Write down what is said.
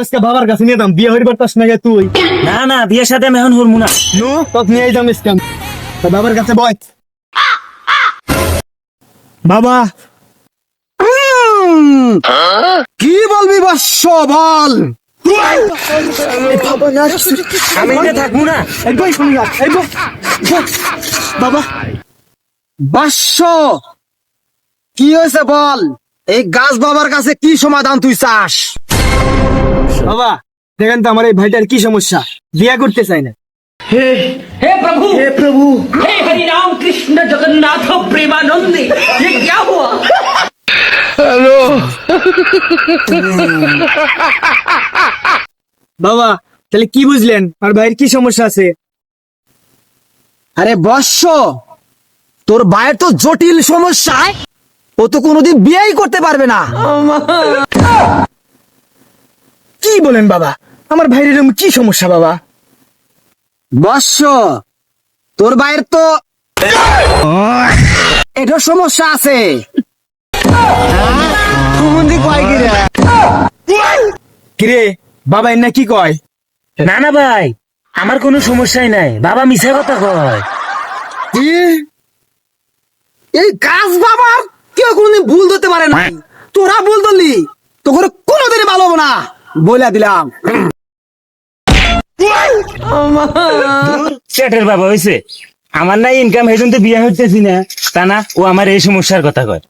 আজকে বাবার কাছে নিয়ে দাম বিয়ে হইবার পাস না গে তুই। না না বিয়ের সাথে আমি এখন হরমু না। নো তোক নিয়ে যাম ইসকাম বাবার কাছে বয়। বাবা কি বলবি বৎস বল। আমি এটা থাকবো না। একবার শুনি না বাবা বৎস কি হয়েছে বল। এই গাছ বাবার কাছে কি সমাধান তুই চাস? বাবা দেখেন তো আমার এই ভাইটার কি সমস্যা, বিয়ে করতে চাই না। हे प्रभु हे प्रभु हे हरि राम कृष्ण जगन्नाथ प्रेमानंद ये क्या हुआ? বাবা তাহলে কি বুঝলেন আর ভাইয়ের কি সমস্যা আছে? আরে বৎস তোর ভাইয়ের তো জটিল সমস্যায় ও তো কোনোদিন বিয়েই করতে পারবে না। কি বলেন বাবা, আমার ভাইয়ের এরকম কি সমস্যা বাবা? বৎস তোর ভাইয়ের তো এটা সমস্যা আছে। কিরে বাবা এর না কি কয়? না না ভাই আমার কোনো সমস্যাই নাই, বাবা মিছা কথা কয়। কি? এই গাছ বাবার কেউ কোনোদিন ভুল ধরতে পারে না, তোরা ভুল ধরলি তো করে কোনোদিনই ভালো হবো না বলে দিলাম। সেটের বাবা হয়েছে আমার নাই ইনকাম হেজন তো বিয়ে হইতেছি না, তা না ও আমার এই সমস্যার কথা কয়।